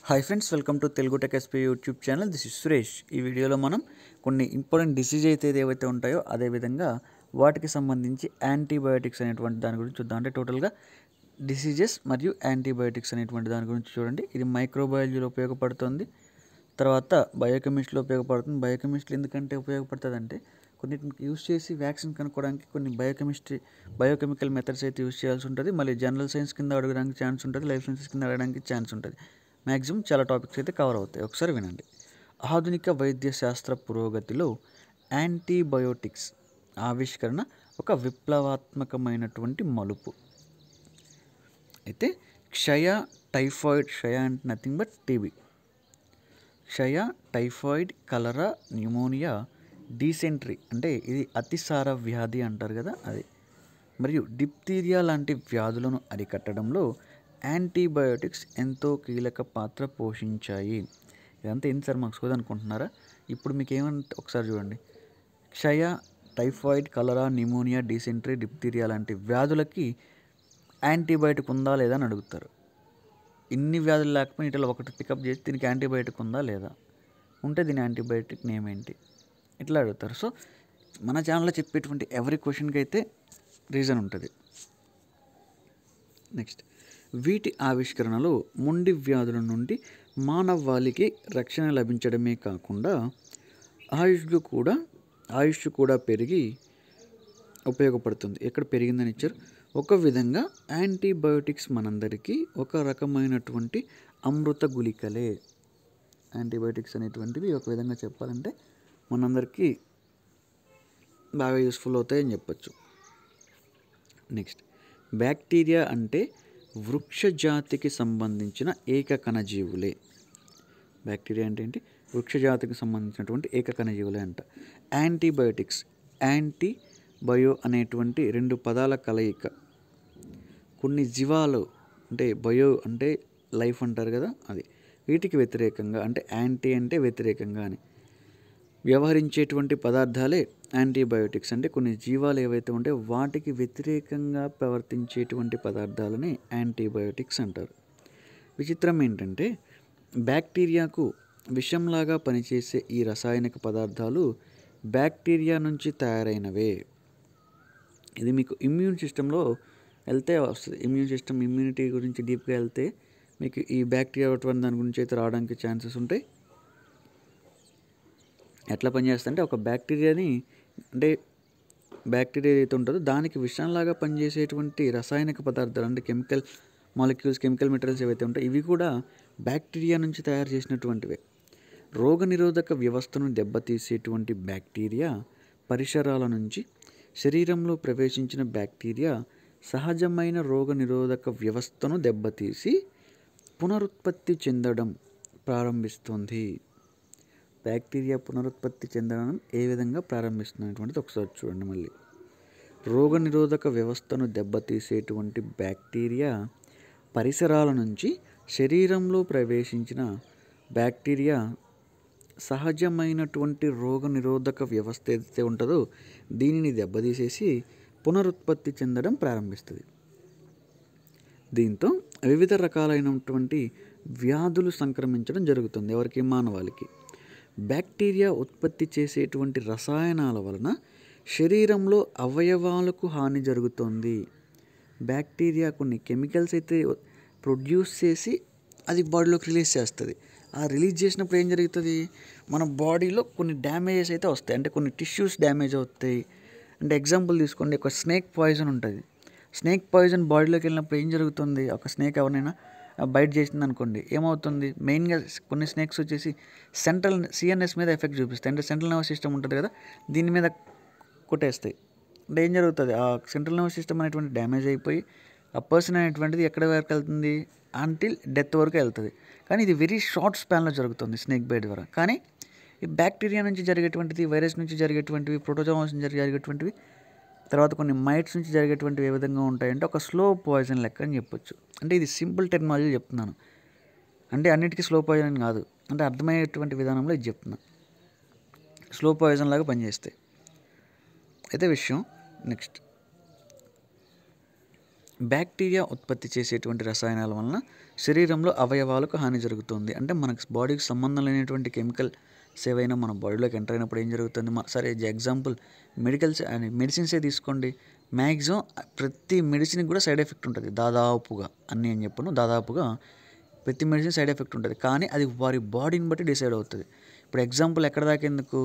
Hi friends, welcome to Telugu tech SP YouTube channel. This is Suresh. ఈ వీడియోలో మనం కొన్ని ఇంపార్టెంట్ డిసీజ్ ఏవైతే ఉంటాయో అదేవిధంగా వాటికి సంబంధించి యాంటీబయోటిక్స్ అనేటువంటి దాని గురించి చూద్దాం. అంటే టోటల్గా డిసీజెస్ మరియు యాంటీబయోటిక్స్ అనేటువంటి దాని గురించి చూడండి. ఇది మైక్రోబయాలజీలో ఉపయోగపడుతుంది, తర్వాత బయోకెమిస్ట్రీలో ఉపయోగపడుతుంది. బయోకెమిస్ట్రీ ఎందుకంటే ఉపయోగపడుతుంది అంటే కొన్నిటిని యూస్ చేసి వ్యాక్సిన్ కనుక్కోవడానికి కొన్ని బయోకెమికల్ మెథడ్స్ అయితే యూస్ చేయాల్సి ఉంటుంది. మళ్ళీ జనరల్ సైన్స్ కింద అడగడానికి ఛాన్స్ ఉంటుంది, లైఫ్ సైన్సెస్ కింద అడగడానికి ఛాన్స్ ఉంటుంది. మ్యాక్సిమం చాలా టాపిక్స్ అయితే కవర్ అవుతాయి. ఒకసారి వినండి. ఆధునిక వైద్య శాస్త్ర పురోగతిలో యాంటీబయోటిక్స్ ఆవిష్కరణ ఒక విప్లవాత్మకమైనటువంటి మలుపు. అయితే క్షయ అంటే నథింగ్ బట్ టీబీ. క్షయ, టైఫాయిడ్, కలరా, న్యూమోనియా, డీసెంట్రీ అంటే ఇది అతిసార వ్యాధి అంటారు కదా అది, మరియు డిప్తీరియా లాంటి వ్యాధులను అరికట్టడంలో యాంటీబయోటిక్స్ ఎంతో కీలక పాత్ర పోషించాయి. ఇదంతా ఏంటి సార్ మాకు సోది అనుకుంటున్నారా? ఇప్పుడు మీకు ఏమంటే ఒకసారి చూడండి. క్షయ, టైఫాయిడ్, కలరా, న్యూమోనియా, డీసెంట్రీ, డిప్తీరియా లాంటి వ్యాధులకి యాంటీబయోటిక్ ఉందా లేదా అని అడుగుతారు. ఇన్ని వ్యాధులు లేకపోయినా ఇట్లా ఒకటి పికప్ చేసి దీనికి యాంటీబయోటిక్ ఉందా లేదా, ఉంటే దీని యాంటీబయోటిక్ నేమ్ ఏంటి, ఇట్లా అడుగుతారు. సో మన ఛానల్లో చెప్పేటువంటి ఎవరి క్వశ్చన్కి అయితే రీజన్ ఉంటుంది. నెక్స్ట్, వీటి ఆవిష్కరణలో మొండి వ్యాధుల నుండి మానవాళికి రక్షణ లభించడమే కాకుండా ఆయుష్ కూడా పెరిగి ఉపయోగపడుతుంది. ఎక్కడ పెరిగిందని ఇచ్చారు. ఒక విధంగా యాంటీబయోటిక్స్ మనందరికీ ఒక రకమైనటువంటి అమృత గుళికలే. యాంటీబయోటిక్స్ అనేటువంటివి ఒక విధంగా చెప్పాలంటే మనందరికీ బాగా యూస్ఫుల్ అవుతాయని చెప్పచ్చు. నెక్స్ట్, బ్యాక్టీరియా అంటే వృక్ష జాతికి సంబంధించిన ఏకకణజీవులే. బ్యాక్టీరియా అంటే ఏంటి? వృక్ష జాతికి సంబంధించినటువంటి ఏకకణజీవులే అంట. యాంటీబయోటిక్స్, యాంటీ బయో అనేటువంటి రెండు పదాల కలయిక. కొన్ని జీవాలు అంటే బయో అంటే లైఫ్ అంటారు కదా, అది వీటికి వ్యతిరేకంగా అంటే యాంటీ అంటే వ్యతిరేకంగా అని వ్యవహరించేటువంటి పదార్థాలే యాంటీబయోటిక్స్. అంటే కొన్ని జీవాలు ఏవైతే ఉంటే వాటికి వ్యతిరేకంగా ప్రవర్తించేటువంటి పదార్థాలని యాంటీబయోటిక్స్ అంటారు. విచిత్రం ఏంటంటే బ్యాక్టీరియాకు విషంలాగా పనిచేసే ఈ రసాయనిక పదార్థాలు బ్యాక్టీరియా నుంచి తయారైనవే. ఇది మీకు ఇమ్యూన్ సిస్టంలో వెళ్తే వస్తుంది. ఇమ్యూనిటీ గురించి డీప్గా వెళ్తే మీకు ఈ బ్యాక్టీరియా అటువంటి దాని గురించి అయితే రావడానికి ఛాన్సెస్ ఉంటాయి. ఎట్లా పనిచేస్తుందంటే ఒక బ్యాక్టీరియా ఏదైతే ఉంటుందో దానికి విషంలాగా పనిచేసేటువంటి రసాయనిక పదార్థాలు అంటే కెమికల్ మెటీరియల్స్ ఏవైతే ఉంటాయో ఇవి కూడా బ్యాక్టీరియా నుంచి తయారు చేసినటువంటివే. రోగనిరోధక వ్యవస్థను దెబ్బతీసేటువంటి బ్యాక్టీరియా పరిసరాల నుంచి శరీరంలో ప్రవేశించిన బ్యాక్టీరియా సహజమైన రోగనిరోధక వ్యవస్థను దెబ్బతీసి పునరుత్పత్తి చెందడం ప్రారంభిస్తుంది. బ్యాక్టీరియా పునరుత్పత్తి చెందడం ఏ విధంగా ప్రారంభిస్తున్నటువంటిది ఒకసారి చూడండి. మళ్ళీ రోగనిరోధక వ్యవస్థను దెబ్బతీసేటువంటి బ్యాక్టీరియా పరిసరాల నుంచి శరీరంలో ప్రవేశించిన బ్యాక్టీరియా సహజమైనటువంటి రోగనిరోధక వ్యవస్థ ఏదైతే ఉంటుందో దీనిని దెబ్బతీసేసి పునరుత్పత్తి చెందడం ప్రారంభిస్తుంది. దీంతో వివిధ రకాలైనటువంటి వ్యాధులు సంక్రమించడం జరుగుతుంది. ఎవరికి? మానవాళికి. బ్యాక్టీరియా ఉత్పత్తి చేసేటువంటి రసాయనాల వలన శరీరంలో అవయవాలకు హాని జరుగుతుంది. బ్యాక్టీరియా కొన్ని కెమికల్స్ అయితే ప్రొడ్యూస్ చేసి అది బాడీలోకి రిలీజ్ చేస్తుంది. ఆ రిలీజ్ చేసినప్పుడు ఏం జరుగుతుంది? మన బాడీలో కొన్ని డ్యామేజెస్ అయితే వస్తాయి. అంటే కొన్ని టిష్యూస్ డ్యామేజ్ అవుతాయి. అంటే ఎగ్జాంపుల్ తీసుకోండి, ఒక స్నేక్ పాయిజన్ ఉంటుంది. స్నేక్ పాయిజన్ బాడీలోకి వెళ్ళినప్పుడు ఏం జరుగుతుంది? ఒక స్నేక్ ఎవరైనా బైట్ చేసింది అనుకోండి, ఏమవుతుంది? మెయిన్గా కొన్ని స్నేక్స్ వచ్చేసి సిఎన్ఎస్ మీద ఎఫెక్ట్ చూపిస్తాయి. అంటే సెంట్రల్ నర్వస్ సిస్టమ్ ఉంటుంది కదా, దీని మీద కొట్టేస్తాయి. అంటే ఏం జరుగుతుంది? ఆ సెంట్రల్ నర్వస్ సిస్టమ్ అనేటువంటి డ్యామేజ్ అయిపోయి ఆ పర్సన్ అనేటువంటిది ఎక్కడ వరకు వెళ్తుంది? అంటిల్ డెత్ వరకు వెళ్తుంది. కానీ ఇది వెరీ షార్ట్ స్పాన్లో జరుగుతుంది స్నేక్ బైట్ ద్వారా. కానీ ఈ బ్యాక్టీరియా నుంచి జరిగేటువంటిది, వైరస్ నుంచి జరిగేటువంటివి, ప్రోటోజోవాస్ నుంచి జరిగేటువంటివి, తర్వాత కొన్ని మైట్స్ నుంచి జరిగేటువంటివి ఏ విధంగా ఉంటాయంటే ఒక స్లో పాయిజన్ లెక్క అని చెప్పొచ్చు. అంటే ఇది సింపుల్ టెక్నాలజీ చెప్తున్నాను. అంటే అన్నిటికీ స్లో పాయిజన్ కాదు, అంటే అర్థమయ్యేటువంటి విధానంలో ఇది చెప్తున్నాను. స్లో పాయిజన్ లాగా పనిచేస్తాయి. అయితే విషయం నెక్స్ట్, బ్యాక్టీరియా ఉత్పత్తి చేసేటువంటి రసాయనాల వలన శరీరంలో అవయవాలకు హాని జరుగుతుంది. అంటే మనకు బాడీకి సంబంధం లేనటువంటి కెమికల్స్ ఏవైనా మన బాడీలోకి ఎంటర్ అయినప్పుడు ఏం జరుగుతుంది? సరే ఎగ్జాంపుల్ మెడిసిన్సే తీసుకోండి. మ్యాక్సిమం ప్రతి మెడిసిన్కి కూడా సైడ్ ఎఫెక్ట్ ఉంటుంది. దాదాపుగా అన్నీ అని చెప్పను, దాదాపుగా ప్రతి మెడిసిన్ సైడ్ ఎఫెక్ట్ ఉంటుంది. కానీ అది వారి బాడీని బట్టి డిసైడ్ అవుతుంది. ఇప్పుడు ఎగ్జాంపుల్ ఎక్కడ దాకా ఎందుకు,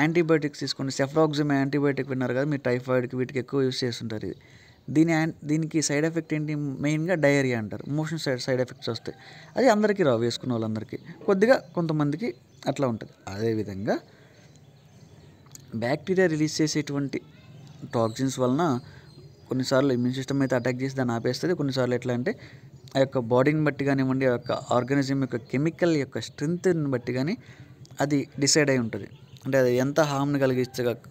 యాంటీబయాటిక్స్ తీసుకోండి. సెఫ్రాక్సిమ్ యాంటీబయాటిక్ విన్నారు కదా మీరు, టైఫాయిడ్కి వీటికి ఎక్కువ యూస్ చేస్తుంటారు. ఇది దీనికి సైడ్ ఎఫెక్ట్ ఏంటి? మెయిన్గా డయేరియా అంటారు. మోషన్ సైడ్ ఎఫెక్ట్స్ వస్తాయి. అది అందరికీ రావు, వేసుకున్న వాళ్ళందరికీ, కొద్దిగా కొంతమందికి అట్లా ఉంటుంది. అదేవిధంగా బ్యాక్టీరియా రిలీజ్ చేసేటువంటి టాక్సిన్స్ వలన కొన్నిసార్లు ఇమ్యూన్ సిస్టమ్ అయితే అటాక్ చేసి దాన్ని ఆపేస్తుంది. కొన్నిసార్లు ఎట్లా అంటే ఆ యొక్క బాడీని బట్టి కానివ్వండి, ఆ యొక్క ఆర్గానిజం యొక్క కెమికల్ యొక్క స్ట్రెంత్ని బట్టి కానీ అది డిసైడ్ అయి ఉంటుంది. అంటే అది ఎంత హార్మ్ని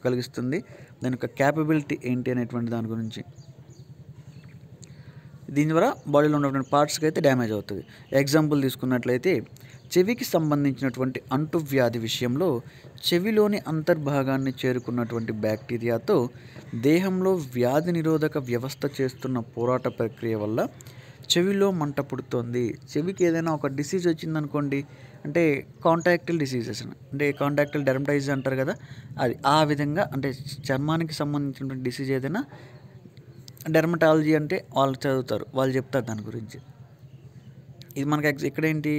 కలిగిస్తుంది, దాని యొక్క క్యాపబిలిటీ ఏంటి అనేటువంటి దాని గురించి. దీని ద్వారా బాడీలో ఉన్నటువంటి పార్ట్స్కి అయితే డ్యామేజ్ అవుతుంది. ఎగ్జాంపుల్ తీసుకున్నట్లయితే చెవికి సంబంధించినటువంటి అంటువ్యాధి విషయంలో చెవిలోని అంతర్భాగాన్ని చేరుకున్నటువంటి బ్యాక్టీరియాతో దేహంలో వ్యాధి నిరోధక వ్యవస్థ చేస్తున్న పోరాట ప్రక్రియ వల్ల చెవిలో మంట పుడుతోంది. చెవికి ఏదైనా ఒక డిసీజ్ వచ్చిందనుకోండి, అంటే కాంటాక్టల్ డిసీజెస్, అంటే కాంటాక్టల్ డెర్మటైటిస్ అంటారు కదా, అది ఆ విధంగా అంటే చర్మానికి సంబంధించినటువంటి డిసీజ్ ఏదైనా, డెర్మటాలజీ అంటే వాళ్ళు చదువుతారు, వాళ్ళు చెప్తారు దాని గురించి. ఇది మనకి ఇక్కడేంటి,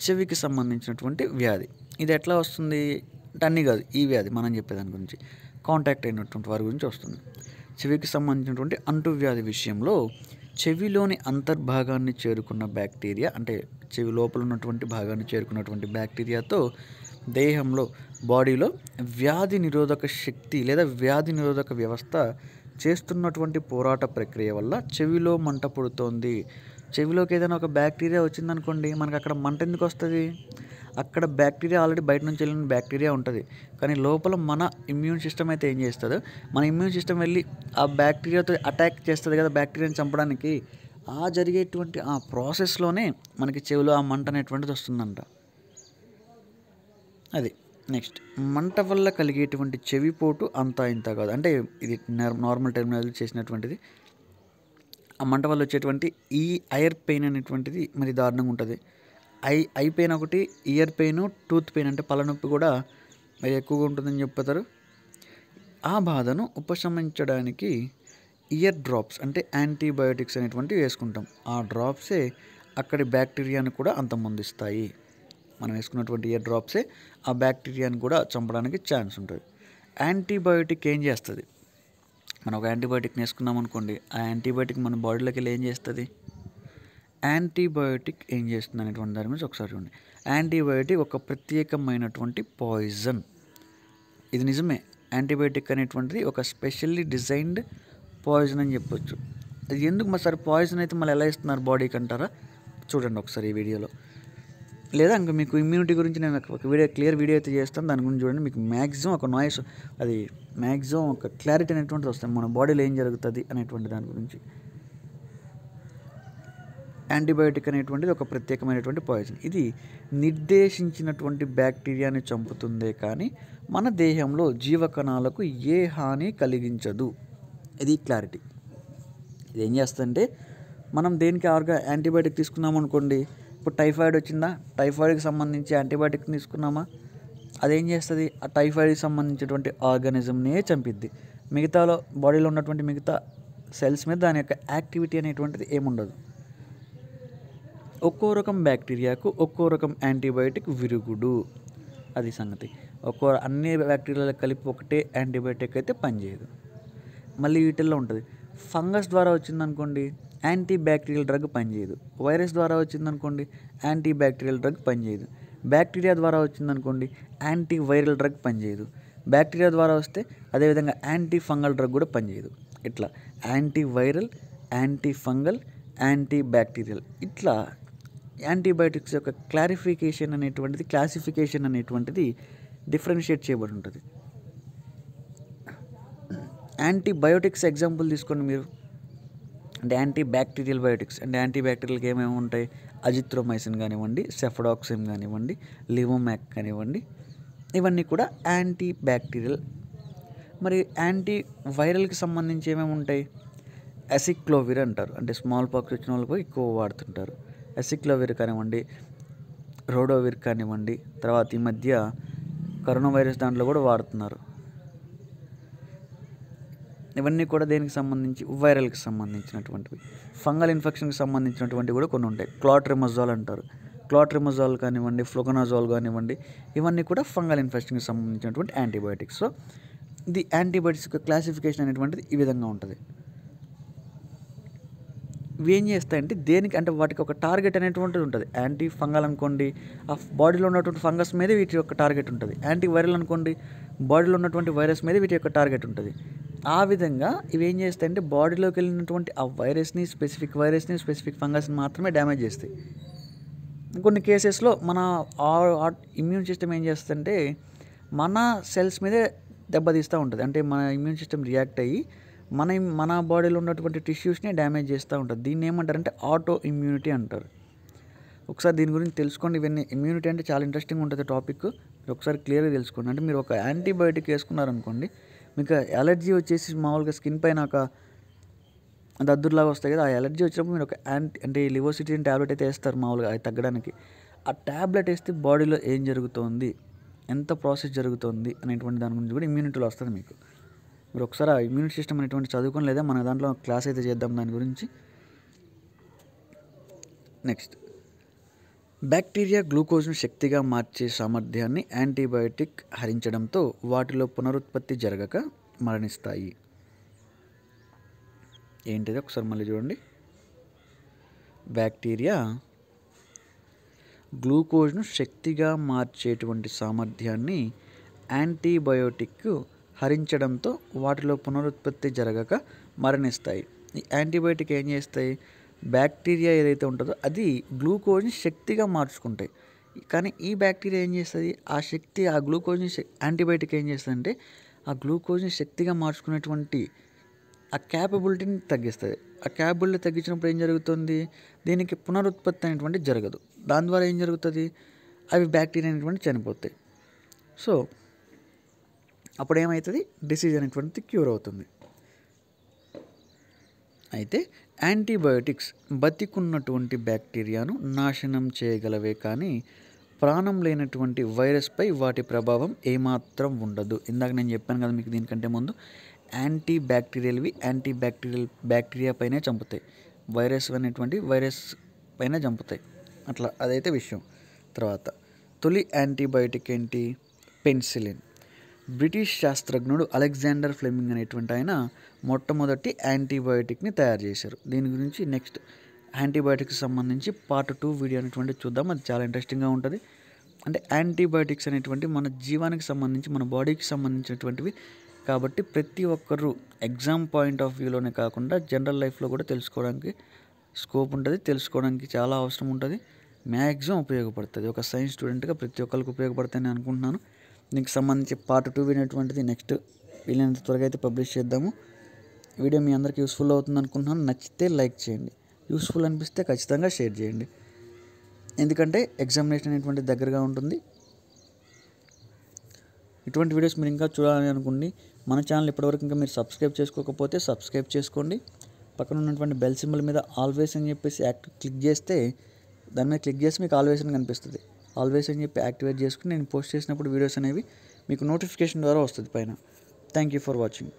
చెవికి సంబంధించినటువంటి వ్యాధి. ఇది ఎట్లా వస్తుంది అంటే అన్నీ కాదు, ఈ వ్యాధి మనం చెప్పేదాని గురించి, కాంటాక్ట్ అయినటువంటి వారి గురించి వస్తుంది. చెవికి సంబంధించినటువంటి అంటువ్యాధి విషయంలో చెవిలోని అంతర్భాగాన్ని చేరుకున్న బ్యాక్టీరియా, అంటే చెవి లోపల ఉన్నటువంటి భాగాన్ని చేరుకున్నటువంటి బ్యాక్టీరియాతో దేహంలో బాడీలో వ్యాధి నిరోధక శక్తి లేదా వ్యాధి నిరోధక వ్యవస్థ చేస్తున్నటువంటి పోరాట ప్రక్రియ వల్ల చెవిలో మంట పుడుతోంది. చెవిలోకి ఏదైనా ఒక బ్యాక్టీరియా వచ్చిందనుకోండి, మనకు అక్కడ మంట ఎందుకు వస్తుంది? అక్కడ బ్యాక్టీరియా ఆల్రెడీ బయట నుంచి వెళ్ళిన బ్యాక్టీరియా ఉంటుంది. కానీ లోపల మన ఇమ్యూన్ సిస్టమ్ అయితే ఏం చేస్తుందో, మన ఇమ్యూన్ సిస్టమ్ వెళ్ళి ఆ బ్యాక్టీరియాతో అటాక్ చేస్తుంది కదా బ్యాక్టీరియాని చంపడానికి. ఆ జరిగేటువంటి ఆ ప్రాసెస్లోనే మనకి చెవిలో ఆ మంట అనేటువంటిది వస్తుందంట. అది నెక్స్ట్, మంట వల్ల కలిగేటువంటి చెవిపోటు అంతా ఇంత కాదు. అంటే ఇది నార్మల్ టెర్మినాలజీ చేసినటువంటిది. ఆ మంట వల్ల వచ్చేటువంటి ఈ ఐర్ పెయిన్ అనేటువంటిది మరి దారుణంగా ఉంటుంది. ఐ పెయిన్ ఒకటి, ఇయర్ పెయిన్, టూత్ పెయిన్ అంటే పళ్ళ నొప్పి కూడా మరి ఎక్కువగా ఉంటుందని చెప్తారు. ఆ బాధను ఉపశమించడానికి ఇయర్ డ్రాప్స్ అంటే యాంటీబయోటిక్స్ అనేటువంటివి వేసుకుంటాం. ఆ డ్రాప్సే అక్కడి బ్యాక్టీరియాను కూడా అంతమొందిస్తాయి. మనం వేసుకున్నటువంటి ఇయర్ డ్రాప్సే ఆ బ్యాక్టీరియాని కూడా చంపడానికి ఛాన్స్ ఉంటుంది. యాంటీబయోటిక్ ఏం చేస్తుంది? మనం ఒక యాంటీబయోటిక్ని వేసుకున్నాం అనుకోండి, ఆ యాంటీబయోటిక్ మన బాడీలోకి వెళ్ళి ఏం చేస్తుంది? యాంటీబయోటిక్ ఏం చేస్తుంది అనేటువంటి దాని గురించి ఒకసారి చూడండి. యాంటీబయోటిక్ ఒక ప్రత్యేకమైనటువంటి పాయిజన్. ఇది నిజమే, యాంటీబయోటిక్ అనేటువంటిది ఒక స్పెషల్లీ డిజైన్డ్ పాయిజన్ అని చెప్పొచ్చు. అది ఎందుకు సరే పాయిజన్ అయితే మళ్ళీ ఎలా ఇస్తున్నారు బాడీకి అంటారా? చూడండి ఒకసారి ఈ వీడియోలో, లేదా ఇంకా మీకు ఇమ్యూనిటీ గురించి నేను ఒక క్లియర్ వీడియో అయితే చేస్తాను, దాని గురించి చూడండి. మీకు మ్యాక్సిమం ఒక నాయిస్, అది మ్యాక్సిమం ఒక క్లారిటీ అనేటువంటిది వస్తుంది మన బాడీలో ఏం జరుగుతుంది అనేటువంటి దాని గురించి. యాంటీబయోటిక్ అనేటువంటిది ఒక ప్రత్యేకమైనటువంటి పాయిజన్. ఇది నిర్దేశించినటువంటి బ్యాక్టీరియాని చంపుతుందే కానీ మన దేహంలో జీవకణాలకు ఏ హాని కలిగించదు. ఇది క్లారిటీ. ఇది ఏం చేస్తుందంటే, మనం దేనికి యాంటీబయాటిక్ తీసుకున్నాం అనుకోండి, ఇప్పుడు టైఫాయిడ్ వచ్చిందా, టైఫాయిడ్కి సంబంధించి యాంటీబయాటిక్ తీసుకున్నామా, అదేం చేస్తుంది? ఆ టైఫాయిడ్కి సంబంధించినటువంటి ఆర్గానిజంనే చంపిద్ది. మిగతాలో బాడీలో ఉన్నటువంటి మిగతా సెల్స్ మీద దాని యొక్క యాక్టివిటీ అనేటువంటిది ఏముండదు. ఒక్కో రకం బ్యాక్టీరియాకు ఒక్కో రకం యాంటీబయాటిక్ విరుగుడు, అది సంగతి. అన్ని బ్యాక్టీరియాలకు కలిపి ఒకటే యాంటీబయాటిక్ అయితే పనిచేయదు. మళ్ళీ వీటిల్లో ఉంటుంది, ఫంగస్ ద్వారా వచ్చిందనుకోండి యాంటీ బ్యాక్టీరియల్ డ్రగ్ పనిచేయదు. వైరస్ ద్వారా వచ్చిందనుకోండి యాంటీ బ్యాక్టీరియల్ డ్రగ్ పనిచేయదు. బ్యాక్టీరియా ద్వారా వచ్చిందనుకోండి యాంటీ వైరల్ డ్రగ్ పనిచేయదు. బ్యాక్టీరియా ద్వారా వస్తే అదేవిధంగా యాంటీ ఫంగల్ డ్రగ్ కూడా పనిచేయదు. ఇట్లా anti viral, anti fungal, anti bacterial, ఇట్లా యాంటీబయాటిక్స్ యొక్క క్లాసిఫికేషన్ అనేటువంటిది డిఫరెన్షియేట్ చేయబడి ఉంటుంది. యాంటీబయోటిక్స్ ఎగ్జాంపుల్ తీసుకోండి మీరు, అంటే యాంటీ బ్యాక్టీరియల్ బయోటిక్స్, అంటే యాంటీ బ్యాక్టీరియల్కి ఏమేమి ఉంటాయి? అజిత్రోమైసిన్ కానివ్వండి, సెఫడాక్సిమ్ కానివ్వండి, లివోమాక్ కానివ్వండి, ఇవన్నీ కూడా యాంటీ బ్యాక్టీరియల్. మరి యాంటీ వైరల్కి సంబంధించి ఏమేమి ఉంటాయి? అసిక్లోవిర్ అంటారు. అంటే స్మాల్ పాక్స్ వచ్చిన వాళ్ళకు ఎక్కువ వాడుతుంటారు. అసిక్లోవిర్ కానివ్వండి, రోడోవిర్ కానివ్వండి, తర్వాత ఈ మధ్య కరోనా వైరస్ దాంట్లో కూడా వాడుతున్నారు. ఇవన్నీ కూడా దేనికి సంబంధించి, వైరల్కి సంబంధించినటువంటివి. ఫంగల్ ఇన్ఫెక్షన్కి సంబంధించినటువంటివి కూడా కొన్ని ఉంటాయి. క్లాట్రిమజాల్ అంటారు. క్లాట్రిమజాల్ కానివ్వండి, ఫ్లోకనాజాల్ కానివ్వండి, ఇవన్నీ కూడా ఫంగల్ ఇన్ఫెక్షన్కి సంబంధించినటువంటి యాంటీబయాటిక్స్. సో ఇది యాంటీబయాటిక్స్ యొక్క క్లాసిఫికేషన్ అనేటువంటిది ఈ విధంగా ఉంటుంది. ఇవి ఏం చేస్తాయంటే దేనికి అంటే వాటికి ఒక టార్గెట్ అనేటువంటిది ఉంటుంది. యాంటీ ఫంగల్ అనుకోండి, ఆ బాడీలో ఉన్నటువంటి ఫంగస్ మీద వీటి యొక్క టార్గెట్ ఉంటుంది. యాంటీ వైరల్ అనుకోండి, బాడీలో ఉన్నటువంటి వైరస్ మీద వీటి యొక్క టార్గెట్ ఉంటుంది. ఆ విధంగా ఇవి ఏం చేస్తాయంటే బాడీలోకి వెళ్ళినటువంటి ఆ వైరస్ని, స్పెసిఫిక్ ఫంగస్ని మాత్రమే డ్యామేజ్ చేస్తాయి. కొన్ని కేసెస్లో మన ఇమ్యూన్ సిస్టమ్ ఏం చేస్తుందంటే మన సెల్స్ మీదే దెబ్బతీస్తూ ఉంటుంది. అంటే మన ఇమ్యూన్ సిస్టమ్ రియాక్ట్ అయ్యి మన బాడీలో ఉన్నటువంటి టిష్యూస్ని డ్యామేజ్ చేస్తూ ఉంటుంది. దీన్ని ఏమంటారంటే ఆటో ఇమ్యూనిటీ అంటారు. ఒకసారి దీని గురించి తెలుసుకోండి. ఇవన్నీ ఇమ్యూనిటీ అంటే చాలా ఇంట్రెస్టింగ్ ఉంటుంది టాపిక్. మీరు ఒకసారి క్లియర్గా తెలుసుకోండి. అంటే మీరు ఒక యాంటీబయాటిక్ వేసుకున్నారనుకోండి, మీకు ఎలర్జీ వచ్చేసి మామూలుగా స్కిన్ పైన ఒక దద్దుర్లాగా వస్తాయి కదా, ఆ ఎలర్జీ వచ్చినప్పుడు మీరు ఒక అంటే లివోసిట్రిన్ ట్యాబ్లెట్ అయితే వేస్తారు మామూలుగా అది తగ్గడానికి. ఆ ట్యాబ్లెట్ వేస్తే బాడీలో ఏం జరుగుతుంది, ఎంత ప్రాసెస్ జరుగుతుంది అనేటువంటి దాని గురించి కూడా ఇమ్యూనిటీలో వస్తుంది మీకు. మీరు ఒకసారి ఆ ఇమ్యూనిటీ సిస్టమ్ అనేటువంటి చదువుకొని, లేదా మన దాంట్లో క్లాస్ అయితే చేద్దాం దాని గురించి. నెక్స్ట్, బ్యాక్టీరియా గ్లూకోజ్ను శక్తిగా మార్చే సామర్థ్యాన్ని యాంటీబయాటిక్ హరించడంతో వాటిలో పునరుత్పత్తి జరగక మరణిస్తాయి. ఏంటిది ఒకసారి మళ్ళీ చూడండి. బ్యాక్టీరియా గ్లూకోజ్ను శక్తిగా మార్చేటువంటి సామర్థ్యాన్ని యాంటీబయోటిక్ హరించడంతో వాటిలో పునరుత్పత్తి జరగక మరణిస్తాయి. ఈ యాంటీబయోటిక్ ఏం చేస్తాయి, బ్యాక్టీరియా ఏదైతే ఉంటుందో అది గ్లూకోజ్ని శక్తిగా మార్చుకుంటాయి. కానీ ఈ బ్యాక్టీరియా ఏం చేస్తుంది, ఆ గ్లూకోజ్ని యాంటీబయోటిక్ ఏం చేస్తుందంటే ఆ గ్లూకోజ్ని శక్తిగా మార్చుకునేటువంటి ఆ క్యాపబిలిటీని తగ్గిస్తుంది. ఆ క్యాపబిలిటీ తగ్గించినప్పుడు ఏం జరుగుతుంది, దీనికి పునరుత్పత్తి అనేటువంటి జరగదు. దాని ద్వారా ఏం జరుగుతుంది, అవి బ్యాక్టీరియా అనేటువంటి చనిపోతాయి. సో అప్పుడు ఏమవుతుంది, డిసీజ్ అనేటువంటిది క్యూర్ అవుతుంది. అయితే యాంటీబయోటిక్స్ బతికున్నటువంటి బ్యాక్టీరియాను నాశనం చేయగలవే కానీ ప్రాణం లేనటువంటి వైరస్పై వాటి ప్రభావం ఏమాత్రం ఉండదు. ఇందాక నేను చెప్పాను కదా మీకు, దీనికంటే ముందు బ్యాక్టీరియా పైనే చంపుతాయి, వైరస్ పైన చంపుతాయి. అట్లా అదైతే విషయం. తర్వాత తొలి యాంటీబయోటిక్ ఏంటి, పెన్సిలిన్. బ్రిటిష్ శాస్త్రజ్ఞుడు అలెగ్జాండర్ ఫ్లెమింగ్ అనేటువంటి ఆయన మొట్టమొదటి యాంటీబయోటిక్ని తయారు చేశారు. దీని గురించి నెక్స్ట్ యాంటీబయోటిక్స్ సంబంధించి పార్ట్ 2 వీడియో అనేటువంటి చూద్దాం. అది చాలా ఇంట్రెస్టింగ్గా ఉంటుంది. అంటే యాంటీబయోటిక్స్ అనేటువంటి మన జీవానికి సంబంధించి, మన బాడీకి సంబంధించినటువంటివి కాబట్టి ప్రతి ఒక్కరూ ఎగ్జామ్ పాయింట్ ఆఫ్ వ్యూలోనే కాకుండా జనరల్ లైఫ్లో కూడా తెలుసుకోవడానికి స్కోప్ ఉంటుంది, తెలుసుకోవడానికి చాలా అవసరం ఉంటుంది, మ్యాక్సిమం ఉపయోగపడుతుంది. ఒక సైన్స్ స్టూడెంట్గా ప్రతి ఒక్కరికి ఉపయోగపడుతుందని అనుకుంటున్నాను. దీనికి సంబంధించి పార్ట్ 2 వినేటువంటిది నెక్స్ట్ వీలైనంత త్వరగా అయితే పబ్లిష్ చేద్దాము. వీడియో మీ అందరికీ యూస్ఫుల్ అవుతుంది అనుకుంటున్నాను. నచ్చితే లైక్ చేయండి, యూస్ఫుల్ అనిపిస్తే ఖచ్చితంగా షేర్ చేయండి. ఎందుకంటే ఎగ్జామినేషన్ అనేటువంటి దగ్గరగా ఉంటుంది. ఇటువంటి వీడియోస్ మీరు ఇంకా చూడాలని అనుకోండి, మన ఛానల్ ఇప్పటివరకు ఇంకా మీరు సబ్స్క్రైబ్ చేసుకోకపోతే సబ్స్క్రైబ్ చేసుకోండి. పక్కన ఉన్నటువంటి బెల్ సింబల్ మీద ఆల్వేస్ అని చెప్పేసి క్లిక్ చేస్తే, దాని మీద క్లిక్ చేసి మీకు ఆల్వేస్ అని కనిపిస్తుంది. ఆల్వేస్ అని చెప్పి యాక్టివేట్ చేసుకుని నేను పోస్ట్ చేసినప్పుడు వీడియోస్ అనేవి మీకు నోటిఫికేషన్ ద్వారా వస్తుంది పైన. Thank you for watching.